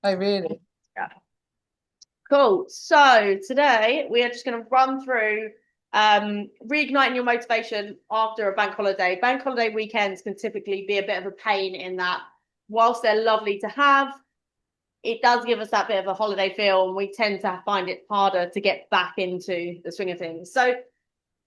Oh, really? Yeah. Cool. So today we are just going to run through reigniting your motivation after a bank holiday. Bank holiday weekends can typically be a bit of a pain in that whilst they're lovely to have, it does give us that bit of a holiday feel, and we tend to find it harder to get back into the swing of things. So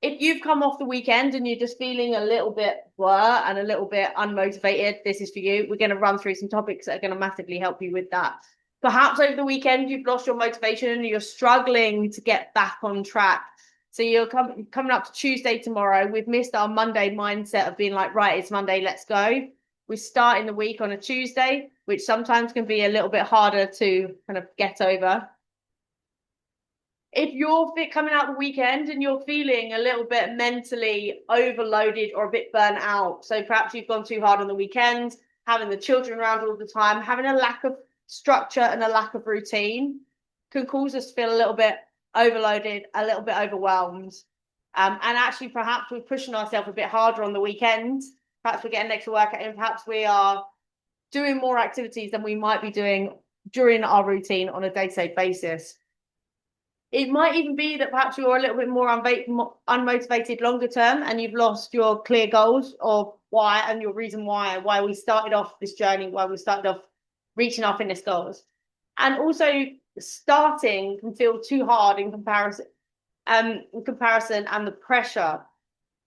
if you've come off the weekend and you're just feeling a little bit blur and a little bit unmotivated, this is for you. We're going to run through some topics that are going to massively help you with that. Perhaps over the weekend you've lost your motivation and you're struggling to get back on track. So you're coming up to Tuesday tomorrow. We've missed our Monday mindset of being like, right, it's Monday, let's go. We're starting the week on a Tuesday, which sometimes can be a little bit harder to kind of get over. If you're coming out the weekend and you're feeling a little bit mentally overloaded or a bit burnt out, so perhaps you've gone too hard on the weekend, having the children around all the time, having a lack of structure and a lack of routine can cause us to feel a little bit overloaded, a little bit overwhelmed. And actually, perhaps we're pushing ourselves a bit harder on the weekend. Perhaps we're getting extra work and perhaps we are doing more activities than we might be doing during our routine on a day-to-day basis. It might even be that perhaps you're a little bit more unmotivated longer term and you've lost your clear goals of why and your reason why we started off this journey, why we started off reaching our fitness goals. And also starting can feel too hard in comparison and the pressure.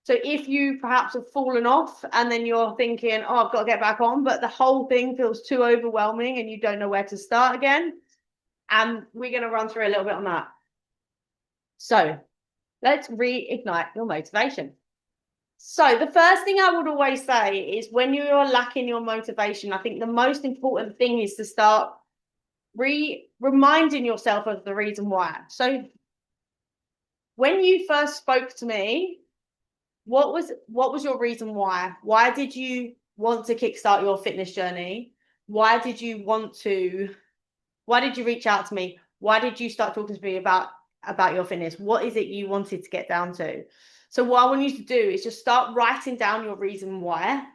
So if you perhaps have fallen off and then you're thinking, oh, I've got to get back on, but the whole thing feels too overwhelming and you don't know where to start again. And we're going to run through a little bit on that. So let's reignite your motivation. So the first thing I would always say is when you're lacking your motivation, I think the most important thing is to start reminding yourself of the reason why. So when you first spoke to me, what was your reason why? Why did you want to kickstart your fitness journey? Why did you want to Why did you reach out to me? Why did you start talking to me about your fitness? What is it you wanted to get down to? So what I want you to do is just start writing down your reason why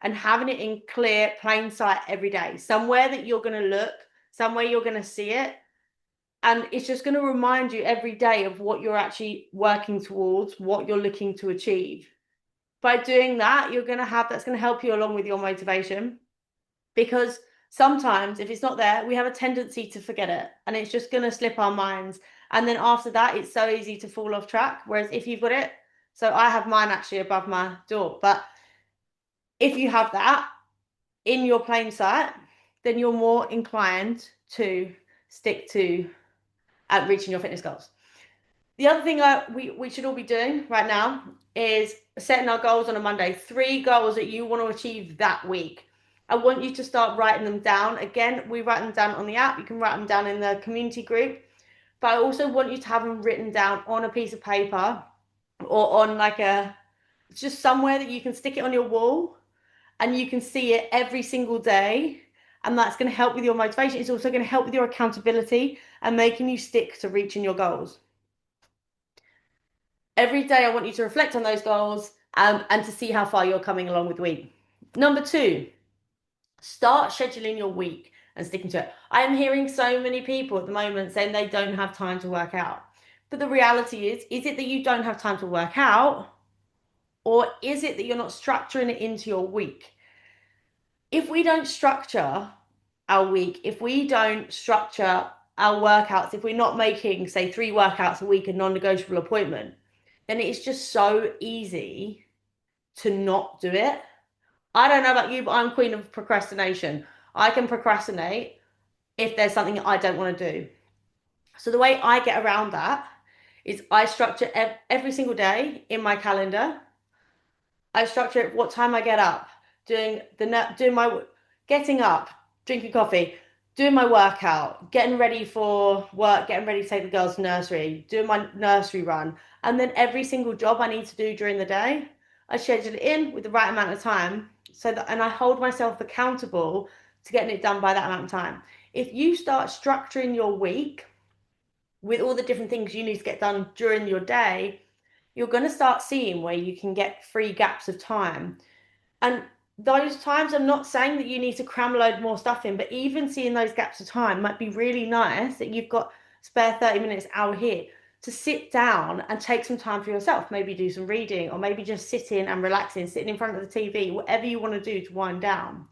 and having it in clear, plain sight every day. Somewhere that you're going to look, somewhere you're going to see it. And it's just going to remind you every day of what you're actually working towards, what you're looking to achieve. By doing that, that's going to help you along with your motivation because sometimes if it's not there, we have a tendency to forget it and it's just going to slip our minds. And then after that, it's so easy to fall off track. Whereas if you've got it, so I have mine actually above my door, but if you have that in your plain sight, then you're more inclined to stick to at reaching your fitness goals. The other thing we should all be doing right now is setting our goals on a Monday. 3 goals that you want to achieve that week. I want you to start writing them down. Again, we write them down on the app. You can write them down in the community group. But I also want you to have them written down on a piece of paper or on just somewhere that you can stick it on your wall and you can see it every single day. And that's going to help with your motivation. It's also going to help with your accountability and making you stick to reaching your goals. Every day, I want you to reflect on those goals and to see how far you're coming along with the week. Number 2, start scheduling your week and sticking to it. I am hearing so many people at the moment saying they don't have time to work out. But the reality is it that you don't have time to work out, or is it that you're not structuring it into your week? If we don't structure our week, if we don't structure our workouts, if we're not making, say, 3 workouts a week a non-negotiable appointment, then it's just so easy to not do it. I don't know about you, but I'm queen of procrastination. I can procrastinate if there's something I don't want to do. So the way I get around that is I structure every single day in my calendar. I structure it what time I get up, doing my getting up, drinking coffee, doing my workout, getting ready for work, getting ready to take the girls to nursery, doing my nursery run, and then every single job I need to do during the day, I schedule it in with the right amount of time and I hold myself accountable to getting it done by that amount of time. If you start structuring your week with all the different things you need to get done during your day, you're going to start seeing where you can get free gaps of time. And those times, I'm not saying that you need to cram a load more stuff in, but even seeing those gaps of time might be really nice that you've got spare 30 minutes, hour here to sit down and take some time for yourself. Maybe do some reading or maybe just sitting and relaxing, sitting in front of the TV, whatever you want to do to wind down.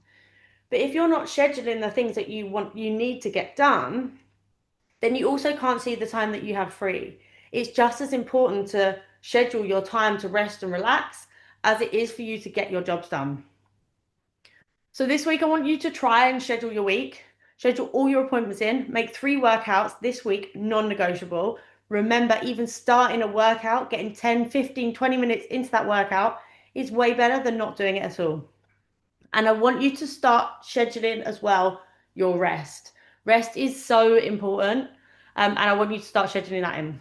But if you're not scheduling the things that you need to get done, then you also can't see the time that you have free. It's just as important to schedule your time to rest and relax as it is for you to get your jobs done. So this week, I want you to try and schedule your week, schedule all your appointments in, make 3 workouts this week, non-negotiable. Remember, even starting a workout, getting 10, 15, 20 minutes into that workout is way better than not doing it at all. And I want you to start scheduling as well your rest. Rest is so important. And I want you to start scheduling that in.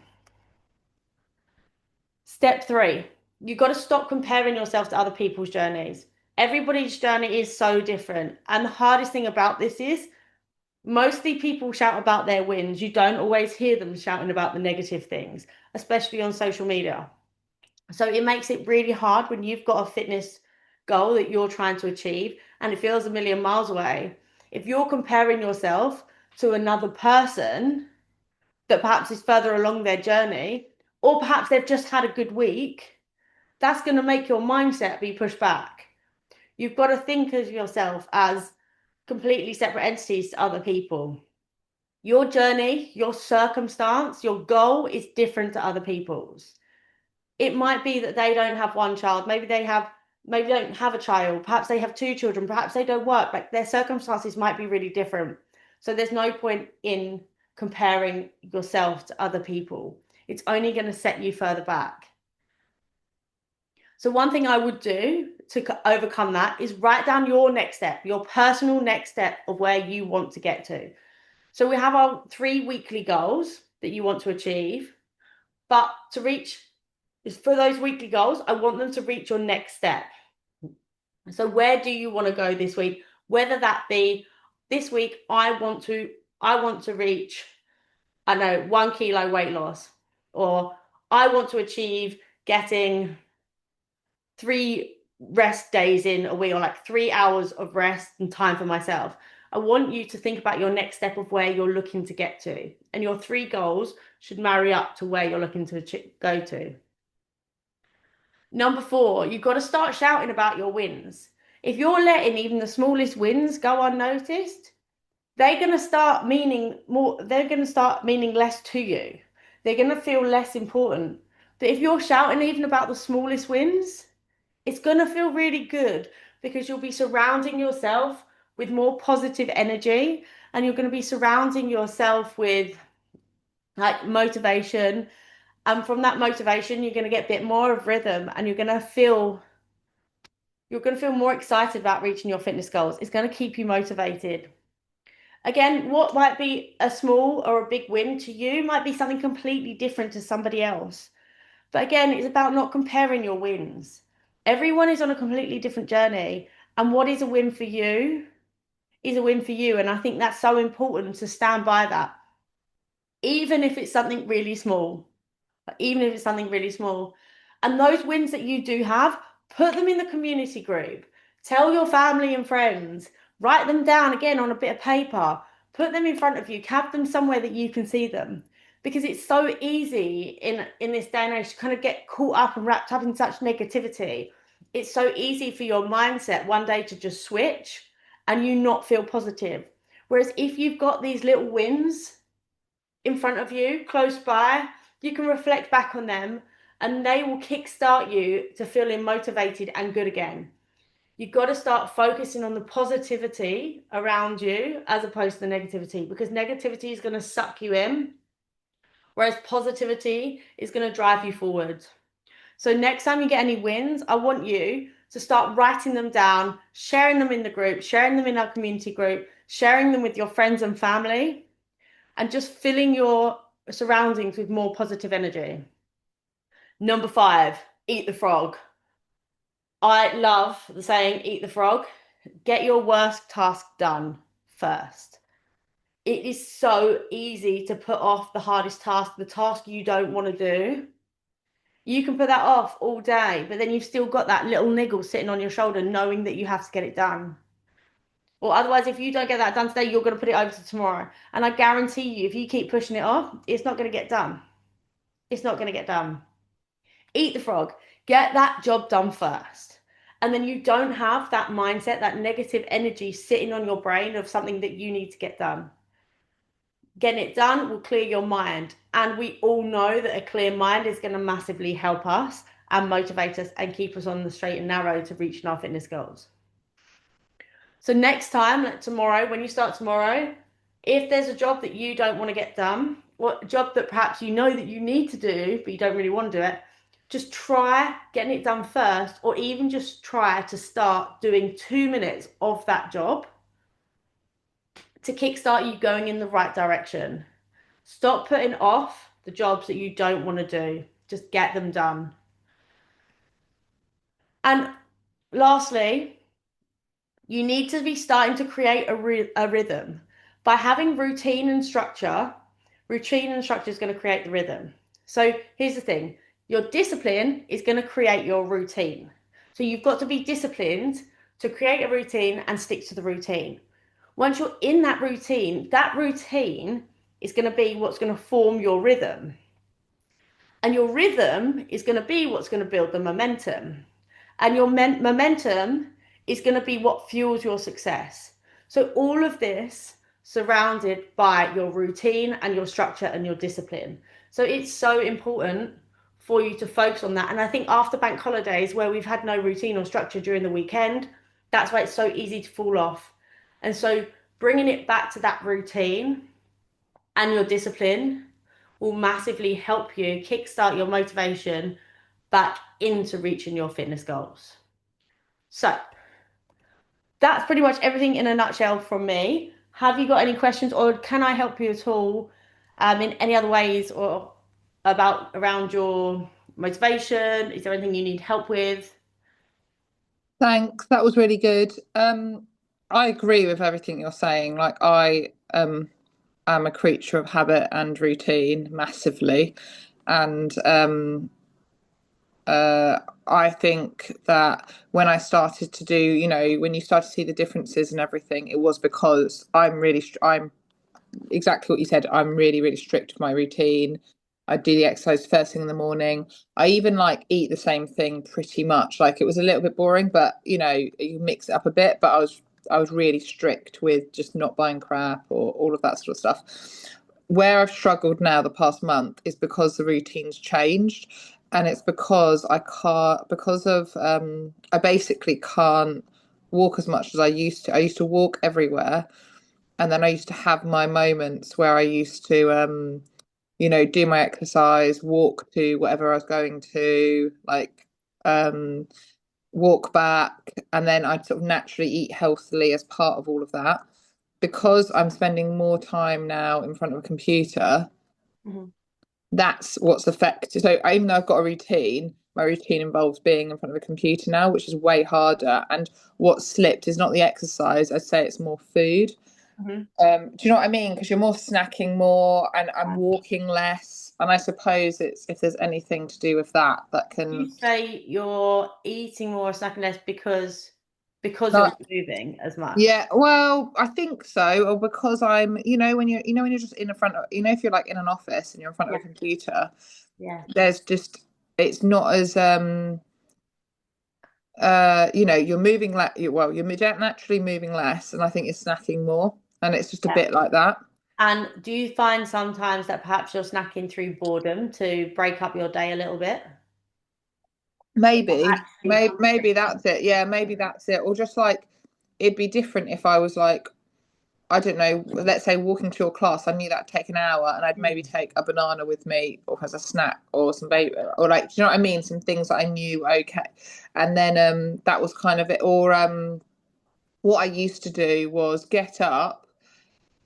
Step 3, you've got to stop comparing yourself to other people's journeys. Everybody's journey is so different. And the hardest thing about this is mostly people shout about their wins. You don't always hear them shouting about the negative things, especially on social media. So it makes it really hard when you've got a fitness goal that you're trying to achieve and it feels a million miles away. If you're comparing yourself to another person that perhaps is further along their journey, or perhaps they've just had a good week, that's going to make your mindset be pushed back. You've got to think of yourself as completely separate entities to other people. Your journey, your circumstance, your goal is different to other people's. It might be that they don't have one child, maybe they don't have a child, perhaps they have 2 children, perhaps they don't work, like their circumstances might be really different. So there's no point in comparing yourself to other people. It's only going to set you further back. So one thing I would do to overcome that is write down your next step, your personal next step of where you want to get to. So we have our 3 weekly goals that you want to achieve, but to reach for those weekly goals, I want them to reach your next step. So where do you want to go this week? Whether that be this week, I want to reach, I know, 1 kilo weight loss, or I want to achieve getting 3 rest days in a week, or like 3 hours of rest and time for myself. I want you to think about your next step of where you're looking to get to, and your 3 goals should marry up to where you're looking to go to. Number 4, you've got to start shouting about your wins. If you're letting even the smallest wins go unnoticed, they're going to start meaning more, they're going to start meaning less to you. They're going to feel less important. But if you're shouting even about the smallest wins, it's going to feel really good because you'll be surrounding yourself with more positive energy and you're going to be surrounding yourself with like motivation. And from that motivation, you're going to get a bit more of rhythm and you're going to feel more excited about reaching your fitness goals. It's going to keep you motivated. Again, what might be a small or a big win to you might be something completely different to somebody else. But again, it's about not comparing your wins. Everyone is on a completely different journey, and what is a win for you is a win for you. And I think that's so important to stand by that, even if it's something really small. Even if it's something really small. And those wins that you do have, put them in the community group. Tell your family and friends. Write them down again on a bit of paper. Put them in front of you. Have them somewhere that you can see them. Because it's so easy in this day and age to kind of get caught up and wrapped up in such negativity. It's so easy for your mindset one day to just switch and you not feel positive. Whereas if you've got these little wins in front of you, close by, you can reflect back on them and they will kickstart you to feeling motivated and good again. You've got to start focusing on the positivity around you as opposed to the negativity, because negativity is going to suck you in, whereas positivity is going to drive you forward. So next time you get any wins, I want you to start writing them down, sharing them in the group, sharing them in our community group, sharing them with your friends and family, and just filling your surroundings with more positive energy. Number 5, eat the frog. I love the saying, eat the frog. Get your worst task done first. It is so easy to put off the hardest task, the task you don't want to do. You can put that off all day, but then you've still got that little niggle sitting on your shoulder, knowing that you have to get it done. Or otherwise, if you don't get that done today, you're going to put it over to tomorrow. And I guarantee you, if you keep pushing it off, it's not going to get done. It's not going to get done. Eat the frog. Get that job done first. And then you don't have that mindset, that negative energy sitting on your brain of something that you need to get done. Getting it done will clear your mind. And we all know that a clear mind is going to massively help us and motivate us and keep us on the straight and narrow to reaching our fitness goals. So next time, like tomorrow, when you start tomorrow, if there's a job that you don't want to get done, or a job that perhaps you know that you need to do, but you don't really want to do it, just try getting it done first, or even just try to start doing 2 minutes of that job to kickstart you going in the right direction. Stop putting off the jobs that you don't want to do. Just get them done. And lastly, you need to be starting to create a rhythm. By having routine and structure is going to create the rhythm. So here's the thing, your discipline is going to create your routine. So you've got to be disciplined to create a routine and stick to the routine. Once you're in that routine is going to be what's going to form your rhythm. And your rhythm is going to be what's going to build the momentum. And your momentum is going to be what fuels your success. So all of this surrounded by your routine and your structure and your discipline. So it's so important for you to focus on that. And I think after bank holidays, where we've had no routine or structure during the weekend, that's why it's so easy to fall off. And so bringing it back to that routine and your discipline will massively help you kickstart your motivation back into reaching your fitness goals. So that's pretty much everything in a nutshell from me. Have you got any questions, or can I help you at all in any other ways, or around your motivation? Is there anything you need help with? Thanks. That was really good. I agree with everything you're saying. Like I am a creature of habit and routine massively. And I think that when I started to do, when you start to see the differences and everything, it was because I'm exactly what you said. I'm really, really strict with my routine. I do the exercise first thing in the morning. I even like eat the same thing pretty much. Like it was a little bit boring, but you mix it up a bit. But I was really strict with just not buying crap or all of that sort of stuff. Where I've struggled now the past month is because the routine's changed, and it's because I basically can't walk as much as I used to. I used to walk everywhere, and then I used to have my moments where I used to do my exercise, walk to whatever I was going to, like walk back, and then I'd sort of naturally eat healthily as part of all of that. Because I'm spending more time now in front of a computer, Mhm. that's what's affected. So even though I've got a routine, my routine involves being in front of a computer now, which is way harder. And what's slipped is not the exercise. I'd say it's more food. Mhm. Do you know what I mean? Because you're more snacking more, and I'm walking less. And I suppose it's if there's anything to do with that, that You can. say you're eating more, snacking less because you're Like, not moving as much. yeah, well, I think so, or because I'm, when you're just in the front of, if you're like in an office and you're in front of Yeah, a computer, yeah, there's just it's not as you're moving you're naturally moving less, and I think you're snacking more, and it's just a yeah. bit like that. And do you find sometimes that perhaps you're snacking through boredom to break up your day a little bit? Maybe, Actually maybe hungry. that's it. Yeah, maybe that's it. Or just like it'd be different if I was like, I don't know, let's say walking to your class, I knew that'd take an hour, and I'd maybe Mm. take a banana with me or as a snack or some baby, or like, do you know what I mean? Some things that I knew, okay. And then that was kind of it. Or what I used to do was get up,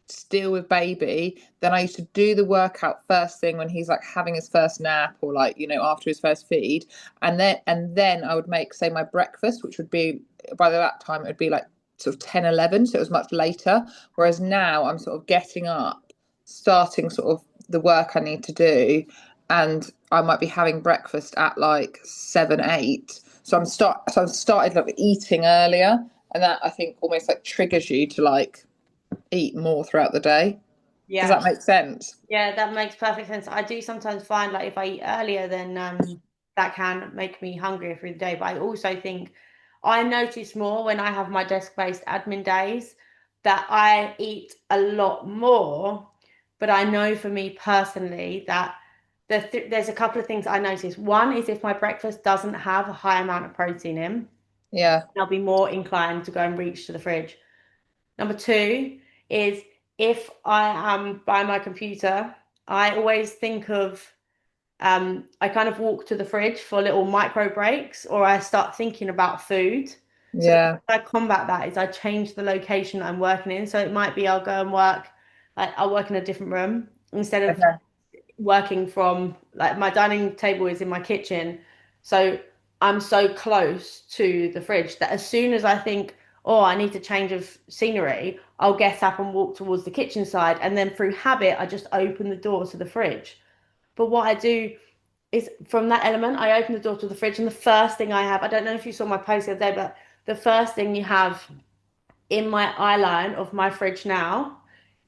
still with baby. Then I used to do the workout first thing when he's like having his first nap, or like, after his first feed. And then I would make, say, my breakfast, which would be, by that time it would be like sort of 10, 11. So it was much later. Whereas now I'm sort of getting up, starting sort of the work I need to do, and I might be having breakfast at like 7, 8. So I've started like eating earlier, and that I think almost like triggers you to like eat more throughout the day. Does Yeah. that make sense? Yeah, that makes perfect sense. I do sometimes find like if I eat earlier, then that can make me hungrier through the day. But I also think I notice more when I have my desk-based admin days that I eat a lot more. But I know for me personally that there's a couple of things I notice. One is if my breakfast doesn't have a high amount of protein in, Yeah, I'll be more inclined to go and reach to the fridge. Number two is if I am by my computer, I always think of I kind of walk to the fridge for little micro breaks or I start thinking about food. So yeah, I combat that is I change the location I'm working in. So it might be I'll go and work, like I'll work in a different room instead of okay, working from like my dining table is in my kitchen. So I'm so close to the fridge that as soon as I think, oh, I need to change of scenery, I'll get up and walk towards the kitchen side. And then through habit, I just open the door to the fridge. But what I do is from that element, I open the door to the fridge, and the first thing I have, I don't know if you saw my post the other day, but the first thing you have in my eye line of my fridge now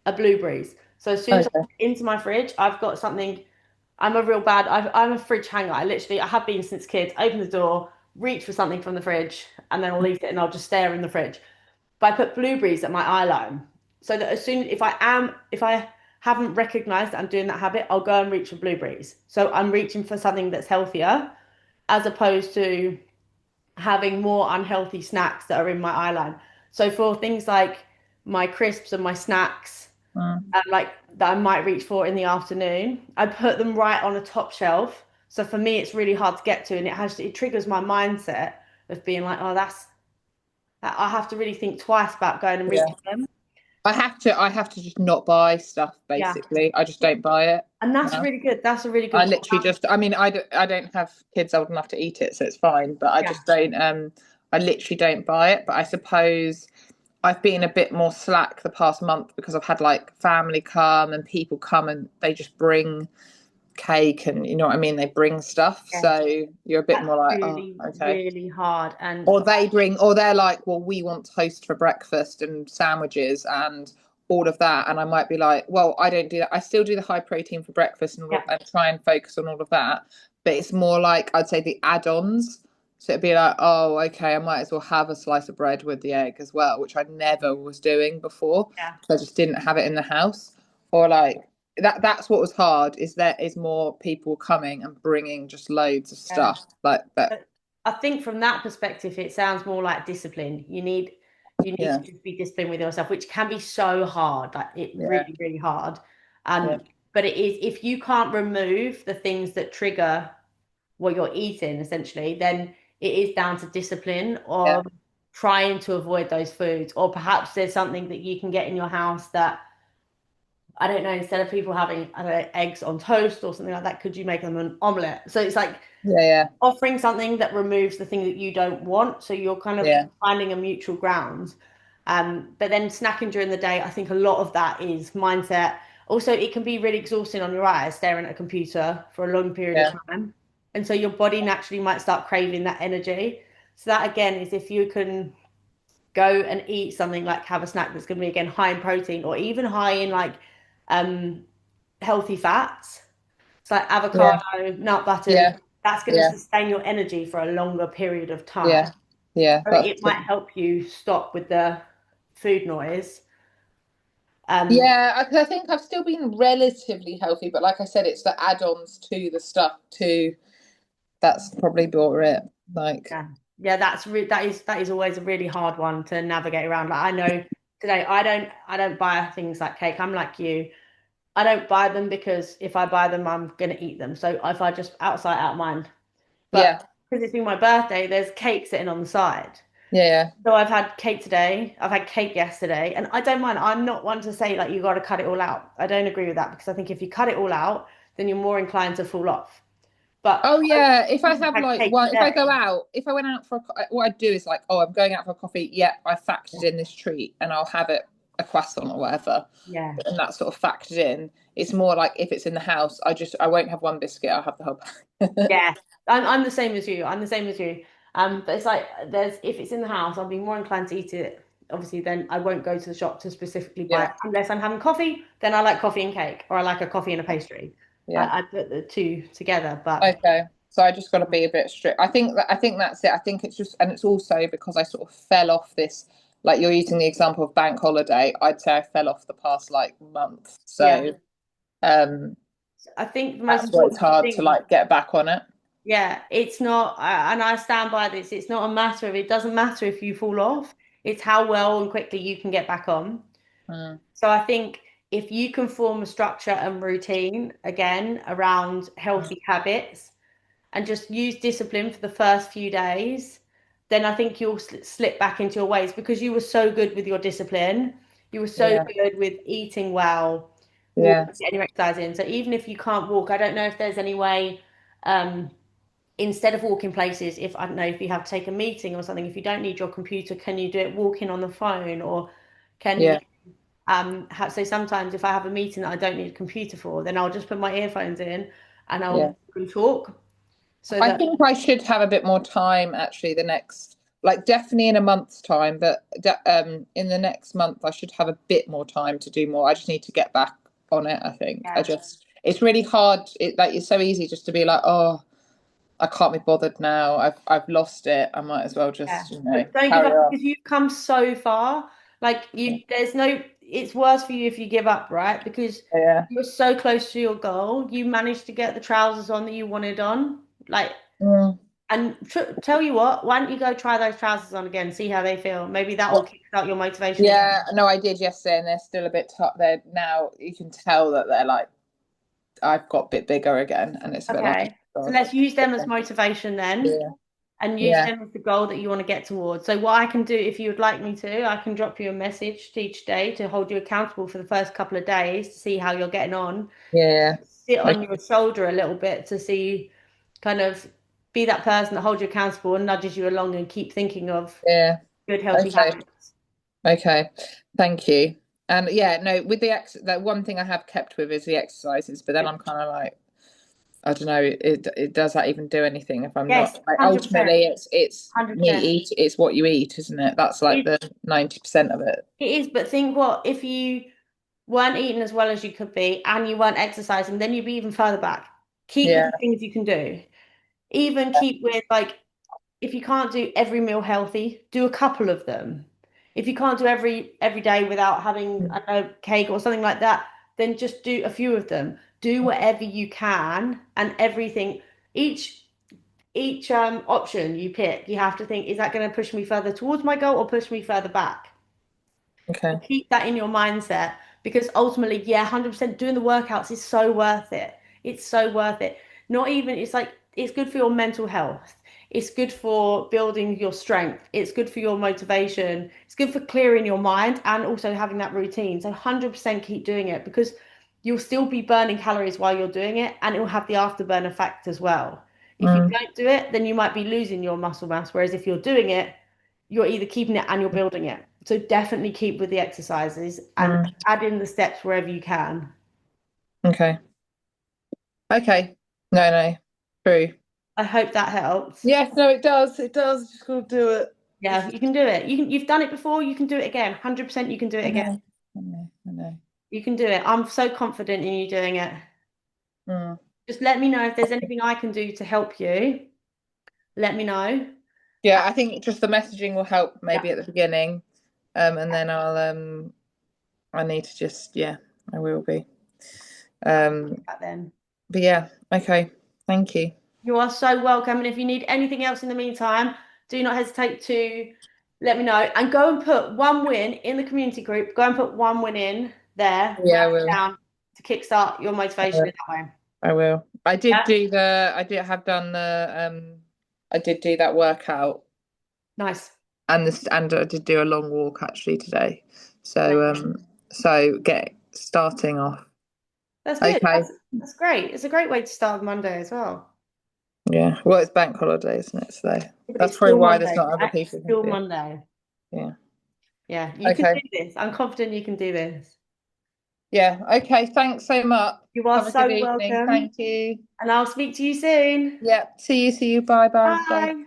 are blueberries. So as soon as I okay, get into my fridge, I've got something. I'm a fridge hanger. I have been since kids. Open the door, reach for something from the fridge, and then I'll eat it and I'll just stare in the fridge. But I put blueberries at my eye line. So that as soon if I haven't recognized that I'm doing that habit, I'll go and reach for blueberries. So I'm reaching for something that's healthier as opposed to having more unhealthy snacks that are in my eye line. So for things like my crisps and my snacks, mm, like that I might reach for in the afternoon, I put them right on a top shelf. So for me, it's really hard to get to, and it triggers my mindset of being like, oh, I have to really think twice about going and yeah. reaching them. I have to just not buy stuff. Yeah, Basically, I just don't buy it and that's now. really good. That's a really I good. literally just, I mean, I don't have kids old enough to eat it, so it's fine. But I Yeah, just don't, I literally don't buy it. But I suppose I've been a bit more slack the past month because I've had like family come and people come and they just bring cake and you know what I mean. They bring stuff, yeah. so you're a bit That's more like, oh, really, okay. really hard. And Or they bring, or they're like, well, we want toast for breakfast and sandwiches and all of that. And I might be like, well, I don't do that. I still do the high protein for breakfast yeah, and try and focus on all of that. But it's more like, I'd say the add ons. So it'd be like, oh, okay, I might as well have a slice of bread with the egg as well, which I never was doing before. yeah, So I just didn't have it in the house. Or like, that's what was hard is there is more people coming and bringing just loads of yeah. stuff like that. But I think from that perspective, it sounds more like discipline. You need Yeah, to just be disciplined with yourself, which can be so hard, like it yeah, really, really hard. yeah, But it is if you can't remove the things that trigger what you're eating, essentially, then it is down to discipline yeah. or trying to avoid those foods. Or perhaps there's something that you can get in your house that I don't know, instead of people having, I don't know, eggs on toast or something like that, could you make them an omelette? So it's like Yeah, yeah, offering something that removes the thing that you don't want. So you're kind of yeah, finding a mutual ground. But then snacking during the day, I think a lot of that is mindset. Also, it can be really exhausting on your eyes staring at a computer for a long period of yeah, time. And so your body naturally might start craving that energy. So that again is if you can go and eat something like have a snack that's going to be again high in protein or even high in like um healthy fats. It's like yeah, avocado, nut butters. yeah, That's going to yeah, sustain your energy for a longer period of time. yeah, yeah. So That's it might help you stop with the food noise. yeah. I think I've still been relatively healthy, but like I said, it's the add-ons to the stuff too. That's probably brought it. Like, Yeah, yeah, that is always a really hard one to navigate around. Like I know today, I don't buy things like cake. I'm like you. I don't buy them because if I buy them, I'm gonna eat them. So if I just outside out mind. But yeah, because it's been my birthday, there's cake sitting on the side. yeah, So I've had cake today. I've had cake yesterday, and I don't mind. I'm not one to say like you got to cut it all out. I don't agree with that because I think if you cut it all out, then you're more inclined to fall off. But oh yeah. If I I've have had like, cake well, if I today. go out, if I went out for what I'd do is like, oh, I'm going out for a coffee. Yeah, I factored in this treat, and I'll have it a croissant or whatever, Yeah. and that's sort of factored in. It's more like if it's in the house, I won't have one biscuit, I'll have the whole pack. Yeah, I'm the same as you. I'm the same as you. But it's like there's if it's in the house, I'll be more inclined to eat it. Obviously, then I won't go to the shop to specifically buy it Yeah, unless I'm having coffee. Then I like coffee and cake, or I like a coffee and a pastry. yeah. I put the two together, but Okay. So I just got to be a bit strict. I think that's it. I think it's just, and it's also because I sort of fell off this, like you're using the example of bank holiday. I'd say I fell off the past like month. yeah, So um I think the most that's why it's important hard to thing, like get back on it. yeah, it's not, and I stand by this. It's not a matter of it doesn't matter if you fall off. It's how well and quickly you can get back on. Mm, So I think if you can form a structure and routine again around healthy habits and just use discipline for the first few days, then I think you'll slip back into your ways because you were so good with your discipline. You were so yeah, good with eating well, yeah, walking, getting your exercise in. So even if you can't walk, I don't know if there's any way, um, instead of walking places, if I don't know if you have to take a meeting or something, if you don't need your computer, can you do it walking on the phone or can you yeah, so sometimes if I have a meeting that I don't need a computer for, then I'll just put my earphones in and yeah. I'll talk so I that think I should have a bit more time actually the next, like definitely in a month's time, but in the next month I should have a bit more time to do more. I just need to get back on it, I think. yeah, It's really hard. It's so easy just to be like, oh, I can't be bothered now. I've lost it. I might as well yeah. just, But don't give carry up on. because you've come so far. Like you, there's no, it's worse for you if you give up, right? Because Yeah. you're so close to your goal. You managed to get the trousers on that you wanted on. Like, Mm. and tell you what, why don't you go try those trousers on again, see how they feel? Maybe that will kickstart your motivation Yeah, again. no, I did yesterday, and they're still a bit tough. They're now you can tell that they're like I've got a bit bigger again, and it's a bit like, Okay. oh So God. let's use them as motivation then. Yeah, And use yeah, them as the goal that you want to get towards. So what I can do, if you would like me to, I can drop you a message each day to hold you accountable for the first couple of days to see how you're getting on. yeah. Sit on Okay. your shoulder a little bit to see, kind of be that person that holds you accountable and nudges you along and keep thinking of Yeah. good, healthy Okay. habits. Okay. Thank you. And yeah, no, with that one thing I have kept with is the exercises, but then I'm kind of like, I don't know, it does that even do anything if I'm Yes, not like 100%. ultimately it's me 100%. eat, it's what you eat, isn't it? That's like It, the 90% of it. it is, but think what if you weren't eating as well as you could be and you weren't exercising, then you'd be even further back. Keep with Yeah. the things you can do. Even keep with like if you can't do every meal healthy, do a couple of them. If you can't do every day without having I don't know cake or something like that, then just do a few of them. Do whatever you can and everything. Each option you pick, you have to think, is that going to push me further towards my goal or push me further back? Okay. And keep that in your mindset because ultimately, yeah, 100% doing the workouts is so worth it. It's so worth it. Not even, it's like, it's good for your mental health. It's good for building your strength. It's good for your motivation. It's good for clearing your mind and also having that routine. So 100% keep doing it because you'll still be burning calories while you're doing it and it will have the afterburn effect as well. If you Mm, don't do it, then you might be losing your muscle mass. Whereas if you're doing it, you're either keeping it and you're building it. So definitely keep with the exercises and mm, add in the steps wherever you can. okay. Okay. No, no. True. I hope that helps. Yes, no, it does. It does. Just gotta do it. Yeah, Just you can do it. You've done it before, you can do it again. 100% you can do it I again. know. I know. I know. You can do it. I'm so confident in you doing it. Mm. Just let me know if there's anything I can do to help you. Let me know. Yeah, I think just the messaging will help Yeah, maybe at the beginning. And then I need to just yeah, I will be. Um that then. but yeah, okay. Thank you. You are so welcome. And if you need anything else in the meantime, do not hesitate to let me know and go and put one win in the community group. Go and put one win in there, Yeah, write I it will. down to kickstart your I motivation will. in that way. I will. Yeah, I did have done the I did do that workout nice. and I did do a long walk actually today. So Amazing. so get starting off. That's good. Okay. That's great. It's a great way to start Monday as well. Yeah. Well, it's bank holiday, isn't it? So But that's it's probably still why there's Monday, not other right? It's people still here. Monday. Yeah. Yeah, you can do Okay. this. I'm confident you can do this. Yeah. Okay. Thanks so much. You are Have a good so evening. welcome, Thank you. and I'll speak to you soon. Yeah. See you. See you. Bye. Bye. Bye. Bye.